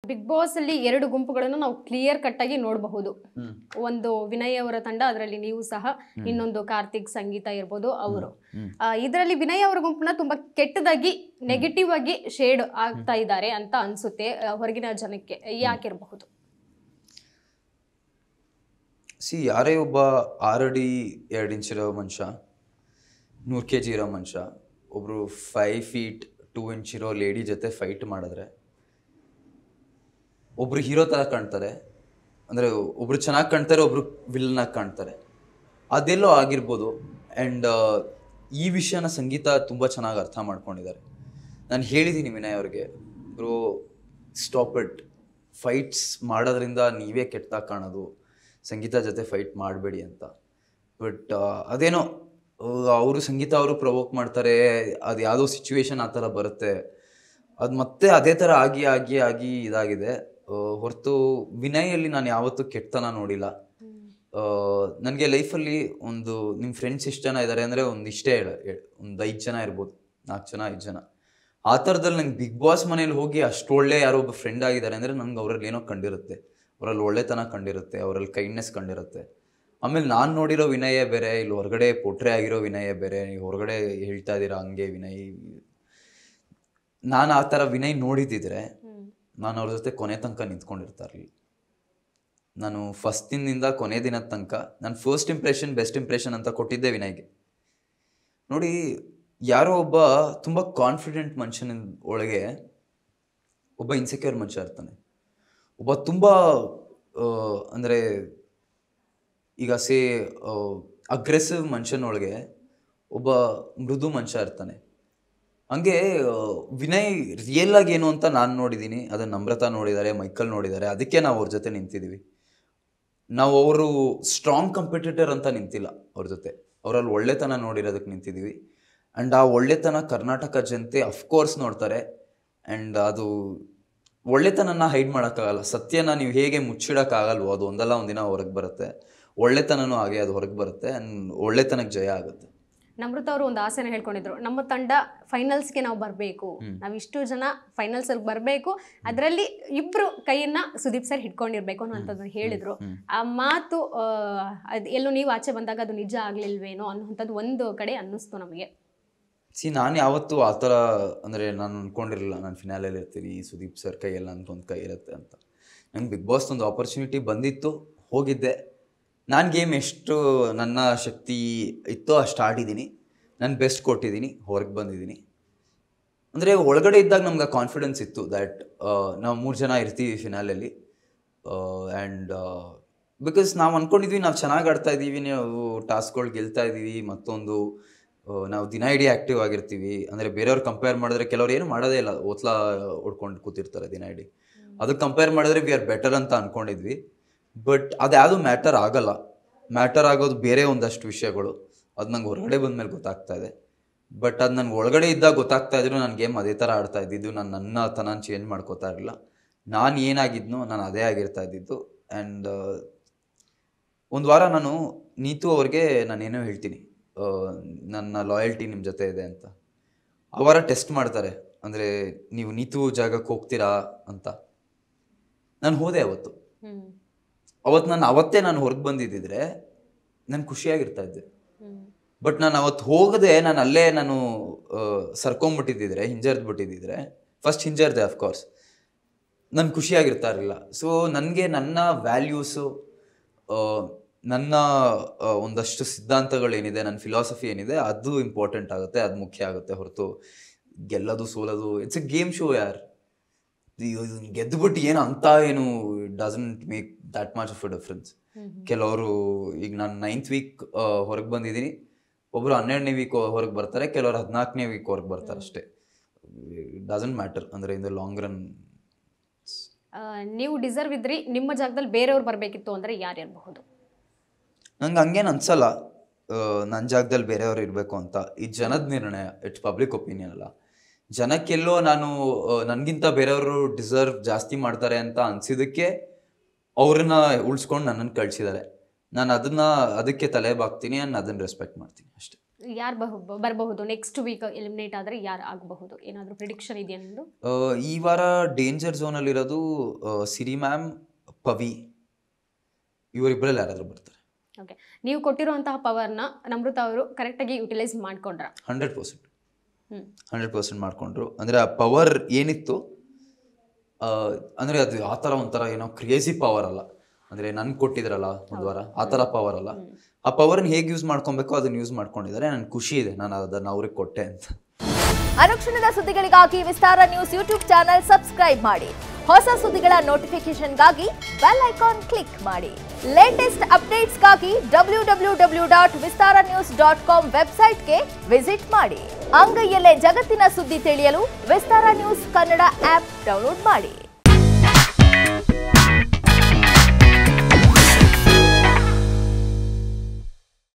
Big boss ಅಲ್ಲಿ 2 ಗುಂಪುಗಳನ್ನು ನಾವು ಕ್ಲಿಯರ್ ಕಟ್ ಆಗಿ ನೋಡಬಹುದು. ಒಂದು ವಿನಯ್ ಅವರ ತಂಡ, ಅದರಲ್ಲಿ ನೀವು ಸಹ, ಇನ್ನೊಂದು ಕಾರ್ತಿಕ್, ಸಂಗೀತ ಇರ್ಬೋದು ಅವರು. ಇದರಲ್ಲಿ ವಿನಯ್ ಅವರ ಗುಂಪನ್ನ ತುಂಬಾ ಕೆಟ್ಟದಾಗಿ ನೆಗೆಟಿವ್ ಆಗಿ ಶೇಡ್ ಆಗ್ತಾ ಇದ್ದಾರೆ ಅಂತ ಅನ್ಸುತ್ತೆ ಹೊರಗಿನ ಜನಕ್ಕೆ. ಯಾಕಿರಬಹುದು? ಯಾರೇ ಒಬ್ಬ 6 ಅಡಿ 2 ಇಂಚ್ ಇರೋ ಮನುಷ್ಯ, 100 kg ಇರೋ ಮನುಷ್ಯ, ಒಬ್ರು 5 feet 2 inch ಇರೋ ಲೇಡಿ ಜೊತೆ ಫೈಟ್ ಮಾಡಿದ್ರೆ ಒಬ್ರು ಹೀರೋ ಥರ ಕಾಣ್ತಾರೆ, ಅಂದರೆ ಒಬ್ರು ಚೆನ್ನಾಗಿ ಕಾಣ್ತಾರೆ, ಒಬ್ರು ವಿಲನ್ನಾಗಿ ಕಾಣ್ತಾರೆ. ಅದೆಲ್ಲೋ ಆಗಿರ್ಬೋದು. ಆ್ಯಂಡ್ ಈ ವಿಷಯನ ಸಂಗೀತ ತುಂಬ ಚೆನ್ನಾಗಿ ಅರ್ಥ ಮಾಡ್ಕೊಂಡಿದ್ದಾರೆ. ನಾನು ಹೇಳಿದ್ದೀನಿ ವಿನಯ್ ಅವ್ರಿಗೆ, ಬ್ರೋ ಸ್ಟಾಪ್ ಇಟ್, ಫೈಟ್ಸ್ ಮಾಡೋದ್ರಿಂದ ನೀವೇ ಕೆಟ್ಟದಾಗ ಕಾಣೋದು, ಸಂಗೀತ ಜೊತೆ ಫೈಟ್ ಮಾಡಬೇಡಿ ಅಂತ. ಬಟ್ ಅದೇನೋ ಅವರು ಸಂಗೀತ ಅವರು ಪ್ರವೋಕ್ ಮಾಡ್ತಾರೆ, ಅದು ಯಾವುದೋ ಸಿಚುವೇಶನ್ ಆ ಥರ ಬರುತ್ತೆ, ಅದು ಮತ್ತೆ ಅದೇ ಥರ ಆಗಿ ಆಗಿ ಆಗಿ ಇದಾಗಿದೆ. ಹೊರತು ವಿನಯಲ್ಲಿ ನಾನು ಯಾವತ್ತೂ ಕೆಟ್ಟತನ ನೋಡಿಲ್ಲ. ನನಗೆ ಲೈಫಲ್ಲಿ ಒಂದು ನಿಮ್ಮ ಫ್ರೆಂಡ್ಸ್ ಎಷ್ಟು ಜನ ಇದ್ದಾರೆ ಅಂದರೆ ಒಂದಿಷ್ಟೇ ಒಂದು 5 ಜನ ಇರ್ಬೋದು, 4 ಜನ 5 ಜನ. ಆ ಥರದಲ್ಲಿ ನಂಗೆ ಬಿಗ್ ಬಾಸ್ ಮನೇಲಿ ಹೋಗಿ ಅಷ್ಟು ಒಳ್ಳೆ ಯಾರೋ ಒಬ್ಬ ಫ್ರೆಂಡ್ ಆಗಿದ್ದಾರೆ ಅಂದರೆ ನಂಗೆ ಅವರಲ್ಲಿ ಏನೋ ಕಂಡಿರುತ್ತೆ, ಅವರಲ್ಲಿ ಒಳ್ಳೆತನ ಕಂಡಿರುತ್ತೆ, ಅವರಲ್ಲಿ ಕೈಂಡ್ನೆಸ್ ಕಂಡಿರುತ್ತೆ. ಆಮೇಲೆ ನಾನು ನೋಡಿರೋ ವಿನಯೇ ಬೇರೆ, ಇಲ್ಲಿ ಹೊರಗಡೆ ಪೋಟ್ರೆ ಆಗಿರೋ ವಿನಯೇ ಬೇರೆ. ನೀವು ಹೊರಗಡೆ ಹೇಳ್ತಾ ಇದ್ದೀರಾ ಹಂಗೆ ವಿನಯ್, ನಾನು ಆ ಥರ ವಿನಯ್ ನೋಡಿದ್ದಿದ್ರೆ ನಾನು ಅವ್ರ ಜೊತೆ ಕೊನೆ ತನಕ ನಿಂತ್ಕೊಂಡಿರ್ತಾ ಇರಲಿಲ್ಲ. ನಾನು ಫಸ್ಟ್ ದಿನದಿಂದ ಕೊನೆ ದಿನದ ತನಕ ನಾನು ಫಸ್ಟ್ ಇಂಪ್ರೆಷನ್ ಬೆಸ್ಟ್ ಇಂಪ್ರೆಷನ್ ಅಂತ ಕೊಟ್ಟಿದ್ದೆ ವಿನಯ್ಗೆ. ನೋಡಿ, ಯಾರೋ ಒಬ್ಬ ತುಂಬ ಕಾನ್ಫಿಡೆಂಟ್ ಮನುಷ್ಯನ ಒಳಗೆ ಒಬ್ಬ ಇನ್ಸೆಕ್ಯೂರ್ ಮನುಷ್ಯ ಇರ್ತಾನೆ. ಒಬ್ಬ ತುಂಬ ಅಂದರೆ ಈಗ ಅಗ್ರೆಸಿವ್ ಮನುಷ್ಯನೊಳಗೆ ಒಬ್ಬ ಮೃದು ಮನುಷ್ಯ ಇರ್ತಾನೆ. ಹಂಗೆ ವಿನಯ್ ರಿಯಲ್ ಆಗಿ ಏನು ಅಂತ ನಾನು ನೋಡಿದ್ದೀನಿ, ಅದನ್ನು ನಮ್ರತಾ ನೋಡಿದ್ದಾರೆ, ಮೈಕಲ್ ನೋಡಿದ್ದಾರೆ. ಅದಕ್ಕೆ ನಾವು ಅವ್ರ ಜೊತೆ ನಿಂತಿದ್ದೀವಿ. ನಾವು ಅವರು ಸ್ಟ್ರಾಂಗ್ ಕಂಪಿಟೇಟರ್ ಅಂತ ನಿಂತಿಲ್ಲ ಅವ್ರ ಜೊತೆ, ಅವರಲ್ಲಿ ಒಳ್ಳೆತನ ನೋಡಿರೋದಕ್ಕೆ ನಿಂತಿದ್ದೀವಿ. ಆ್ಯಂಡ್ ಆ ಒಳ್ಳೆತನ ಕರ್ನಾಟಕ ಜನತೆ ಅಫ್ಕೋರ್ಸ್ ನೋಡ್ತಾರೆ. ಆ್ಯಂಡ್ ಅದು ಒಳ್ಳೆತನನ ಹೈಡ್ ಮಾಡೋಕ್ಕಾಗಲ್ಲ. ಸತ್ಯನ ನೀವು ಹೇಗೆ ಮುಚ್ಚಿಡೋಕ್ಕಾಗಲ್ವೋ, ಅದು ಒಂದಲ್ಲ ಒಂದಿನ ಹೊರಗೆ ಬರುತ್ತೆ. ಒಳ್ಳೆತನನೂ ಹಾಗೆ ಅದು ಹೊರಗೆ ಬರುತ್ತೆ. ಆ್ಯಂಡ್ ಒಳ್ಳೆತನಕ್ಕೆ ಜಯ ಆಗುತ್ತೆ. ನಮ್ರತಾ ಅವರು ಒಂದು ಆಸೆನ ಹೇಳ್ಕೊಂಡಿದ್ರು, ನಮ್ಮ ತಂಡ ಫೈನಲ್ಸ್ಗೆ ನಾವು ಬರಬೇಕು, ನಾವು ಇಷ್ಟು ಜನ ಫೈನಲ್ಸ್ ಅಲ್ಲಿ ಬರಬೇಕು, ಅದರಲ್ಲಿ 2 ಕೈಯನ್ನ ಸುದೀಪ್ ಸರ್ ಹಿಡ್ಕೊಂಡಿರ್ಬೇಕು ಅನ್ನೋಂಥದ್ದನ್ನ ಹೇಳಿದ್ರು. ಆ ಮಾತು ಎಲ್ಲೂ ನೀವು ಆಚೆ ಬಂದಾಗ ಅದು ನಿಜ ಆಗ್ಲಿಲ್ವೇನೋ ಅನ್ನೋಂಥದ್ದು ಒಂದು ಕಡೆ ಅನ್ನಿಸ್ತು ನಮಗೆ. ನಾನು ಯಾವತ್ತೂ ಆ ಥರ ಅಂದರೆ ನಾನು ಅಂದ್ಕೊಂಡಿರಲಿಲ್ಲ ನಾನು ಫಿನಾಲಲ್ಲಿ ಇರ್ತೀನಿ, ಸುದೀಪ್ ಸರ್ ಕೈಯೆಲ್ಲ ಅಂತ ಒಂದು ಕೈ ಇರುತ್ತೆ ಅಂತ. ನಂಗೆ ಬಿಗ್ ಬಾಸ್ ಒಂದು ಆಪರ್ಚುನಿಟಿ ಬಂದಿತ್ತು, ಹೋಗಿದ್ದೆ. ನಾನು ಗೇಮ್ ಎಷ್ಟು ನನ್ನ ಶಕ್ತಿ ಇತ್ತೋ ಅಷ್ಟು ಆಡಿದ್ದೀನಿ, ನಾನು ಬೆಸ್ಟ್ ಕೊಟ್ಟಿದ್ದೀನಿ, ಹೊರಗೆ ಬಂದಿದ್ದೀನಿ. ಅಂದರೆ ಒಳಗಡೆ ಇದ್ದಾಗ ನಮ್ಗೆ ಕಾನ್ಫಿಡೆನ್ಸ್ ಇತ್ತು ದ್ಯಾಟ್ ನಾವು 3 ಜನ ಇರ್ತೀವಿ ಫಿನಾಲಲ್ಲಿ. ಆ್ಯಂಡ್ ಬಿಕಾಸ್ ನಾವು ಅಂದ್ಕೊಂಡಿದ್ವಿ ನಾವು ಚೆನ್ನಾಗಿ ಆಡ್ತಾ ಇದ್ದೀವಿ, ನಾವು ಟಾಸ್ಕ್ಗಳು ಗೆಲ್ತಾ ಇದ್ದೀವಿ, ಮತ್ತೊಂದು ನಾವು ದಿನ ಇಡೀ ಆ್ಯಕ್ಟಿವ್ ಆಗಿರ್ತೀವಿ. ಅಂದರೆ ಬೇರೆಯವ್ರು ಕಂಪೇರ್ ಮಾಡಿದ್ರೆ ಕೆಲವ್ರು ಏನು ಮಾಡೋದೇ ಇಲ್ಲ, ಓತ್ಲಾ ಹೊಡ್ಕೊಂಡು ಕೂತಿರ್ತಾರೆ ದಿನ ಇಡೀ. ಅದಕ್ಕೆ ಕಂಪೇರ್ ಮಾಡಿದ್ರೆ ವಿ ಆರ್ ಬೆಟರ್ ಅಂತ ಅಂದ್ಕೊಂಡಿದ್ವಿ. ಬಟ್ ಅದು ಯಾವುದು ಮ್ಯಾಟರ್ ಆಗಲ್ಲ. ಮ್ಯಾಟರ್ ಆಗೋದು ಬೇರೆ ಒಂದಷ್ಟು ವಿಷಯಗಳು, ಅದು ನಂಗೆ ಹೊರಗಡೆ ಬಂದಮೇಲೆ ಗೊತ್ತಾಗ್ತಾ ಇದೆ. ಬಟ್ ಅದು ನನಗೆ ಒಳಗಡೆ ಇದ್ದಾಗ ಗೊತ್ತಾಗ್ತಾ ಇದ್ರು ನಾನು ಗೇಮ್ ಅದೇ ಥರ ಆಡ್ತಾ ಇದ್ದಿದ್ದು. ನಾನು ನನ್ನ ತನ ಚೇಂಜ್ ಮಾಡ್ಕೋತಾ ಇರಲಿಲ್ಲ. ನಾನು ಏನಾಗಿದ್ನೋ ನಾನು ಅದೇ ಆಗಿರ್ತಾ ಇದ್ದಿದ್ದು. ಆ್ಯಂಡ್ ಒಂದು ವಾರ ನಾನು ನೀತು ಅವ್ರಿಗೆ ನಾನೇನೋ ಹೇಳ್ತೀನಿ, ನನ್ನ ಲಾಯಲ್ಟಿ ನಿಮ್ಮ ಜೊತೆ ಇದೆ ಅಂತ. ಆ ವಾರ ಟೆಸ್ಟ್ ಮಾಡ್ತಾರೆ, ಅಂದರೆ ನೀವು ನೀತು ಜಾಗಕ್ಕೆ ಹೋಗ್ತೀರಾ ಅಂತ. ನಾನು ಹೋದೆ ಅವತ್ತು. ಅವತ್ತೇ ನಾನು ಹೊರಗೆ ಬಂದಿದ್ದಿದ್ರೆ ನಾನು ಖುಷಿಯಾಗಿರ್ತಾ ಇದ್ದೆ. ಬಟ್ ನಾನು ಅವತ್ತು ಹೋಗದೆ ನಾನು ಅಲ್ಲೇ ನಾನು ಸರ್ಕೊಂಬಿಟ್ಟಿದ್ದಿದ್ರೆ, ಹಿಂಜರ್ದ್ಬಿಟ್ಟಿದ್ದಿದ್ರೆ, ಫಸ್ಟ್ ಹಿಂಜರ್ದೆ ಅಫ್ಕೋರ್ಸ್, ನಾನು ಖುಷಿಯಾಗಿರ್ತಾ ಇರಲಿಲ್ಲ. ಸೊ ನನಗೆ ನನ್ನ ವ್ಯಾಲ್ಯೂಸು, ನನ್ನ ಒಂದಷ್ಟು ಸಿದ್ಧಾಂತಗಳೇನಿದೆ, ನನ್ನ ಫಿಲಾಸಫಿ ಏನಿದೆ, ಅದು ಇಂಪಾರ್ಟೆಂಟ್ ಆಗುತ್ತೆ, ಅದು ಮುಖ್ಯ ಆಗುತ್ತೆ. ಹೊರತು ಗೆಲ್ಲೋದು ಸೋಲೋದು ಇಟ್ಸ್ ಎ ಗೇಮ್ ಶೋ ಯಾರ್. ಗೆದ್ದುಬಿಟ್ಟು ಏನು ಅಂತ ಏನು doesn't make that much of a difference. ಕೆಲವರು ಈಗ ನಾನು 9th ವೀಕ್ ಹೊರಗೆ ಬಂದಿದ್ದೀನಿ, ಒಬ್ಬರು 12ನೇ ವೀಕ್ ಹೊರಗೆ ಬರ್ತಾರೆ, ಕೆಲವರು 14ನೇ ವೀಕ್ ಹೊರಗೆ ಬರ್ತಾರೆ ಅಷ್ಟೇ. Doesn't matter. ಅಂದರೆ ಇನ್ ದ ಲಾಂಗ್ ರನ್ ನೀವು ಡಿಸರ್ವ್ ಇದ್ರಿ, ನಿಮ್ಮ ಜಾಗದಲ್ಲಿ ಬೇರೆಯವ್ರು ಬರಬೇಕಿತ್ತು ಅಂದರೆ ಯಾರು ಇರಬಹುದು? ನಂಗೆ ಹಂಗೇನು ಅನ್ಸಲ್ಲ ನನ್ನ ಜಾಗದಲ್ಲಿ ಬೇರೆಯವ್ರು ಇರಬೇಕು ಅಂತ. ಈ ಜನದ ನಿರ್ಣಯ, ಇಟ್ಸ್ ಪಬ್ಲಿಕ್ ಒಪಿನಿಯನ್ ಅಲ್ಲ. ಜನಕ್ಕೆಲ್ಲೋ ನಾನು ನನಗಿಂತ ಬೇರೆಯವರು ಡಿಸರ್ವ್ ಜಾಸ್ತಿ ಮಾಡ್ತಾರೆ ಅಂತ ಅನಿಸಿದ್ದಕ್ಕೆ ಅವ್ರನ್ನ ಉಳಿಸ್ಕೊಂಡು ನನ್ನನ್ನು ಕಳಿಸಿದ್ದಾರೆ. ನಾನು ಅದಕ್ಕೆ ತಲೆ ಬಾಗ್ತೀನಿ, ನಾನು ಅದನ್ನು ರೆಸ್ಪೆಕ್ಟ್ ಮಾಡ್ತೀನಿ ಅಷ್ಟೇ. ಯಾರು ಬರಬಹುದು ನೆಕ್ಸ್ಟ್ ವೀಕ್ ಎಲಿಮಿನೇಟ್ ಆದರೆ ಯಾರು ಆಗಬಹುದು, ಏನಾದರೂ ಪ್ರಿಡಿಕ್ಷನ್ ಇದೆಯಾ ನಿಮ್ಮದು? ಈ ವಾರ ಡೇಂಜರ್ ಝೋನಲ್ಲಿರೋದು ಸಿರಿ ಮ್ಯಾಮ್, ಪವಿ, ಇವರಿಬ್ಬರಲ್ಲಿ ಯಾರಾದರೂ ಬರ್ತಾರೆ. ಓಕೆ, ನೀವು ಕೊಟ್ಟಿರುವಂತಹ ಪವರ್ನ ನಮ್ರತಾ ಅವರು ಕರೆಕ್ಟಾಗಿ ಯುಟಿಲೈಸ್ ಮಾಡ್ಕೊಂಡ್ರ? 100%. 100% ಮಾಡ್ಕೊಂಡ್ರು. ಅಂದರೆ ಆ ಪವರ್ ಏನಿತ್ತು ಅಂದರೆ ಅದು ಆ ಥರ ಒಂಥರ ಏನೋ ಕ್ರೇಜಿ ಪವರ್ ಅಲ್ಲ, ಅಂದರೆ ನನ್ಗೆ ಕೊಟ್ಟಿದ್ರಲ್ಲ ಒಂದು ವಾರ ಆ ಥರ ಪವರ್ ಅಲ್ಲ. ಆ ಪವರ್ನ ಹೇಗೆ ಯೂಸ್ ಮಾಡ್ಕೊಬೇಕು ಅದನ್ನ ಯೂಸ್ ಮಾಡ್ಕೊಂಡಿದ್ದಾರೆ. ನನಗೆ ಖುಷಿ ಇದೆ ನಾನು ಅದನ್ನು ಅವ್ರಿಗೆ ಕೊಟ್ಟೆ ಅಂತ. ಅನುಕ್ಷಣದ ಸುದ್ದಿಗಳಿಗಾಗಿ ವಿಸ್ತಾರ ನ್ಯೂಸ್ ಯೂಟ್ಯೂಬ್ ಚಾನೆಲ್ ಸಬ್ಸ್ಕ್ರೈಬ್ ಮಾಡಿ. ಹೊಸ ಸುದ್ದಿಗಳ ನೋಟಿಫಿಕೇಶನ್ಗಾಗಿ ಬೆಲ್ ಐಕಾನ್ ಕ್ಲಿಕ್ ಮಾಡಿ. ಲೇಟೆಸ್ಟ್ ಅಪ್ಡೇಟ್ಸ್ಗಾಗಿ www.vistaranews.com ವೆಬ್ಸೈಟ್ಗೆ ವಿಸಿಟ್ ಮಾಡಿ. ಅಂಗೈಯಲ್ಲೇ ಜಗತ್ತಿನ ಸುದ್ದಿ ತಿಳಿಯಲು ವಿಸ್ತಾರ ನ್ಯೂಸ್ ಕನ್ನಡ ಆಪ್ ಡೌನ್ಲೋಡ್ ಮಾಡಿ.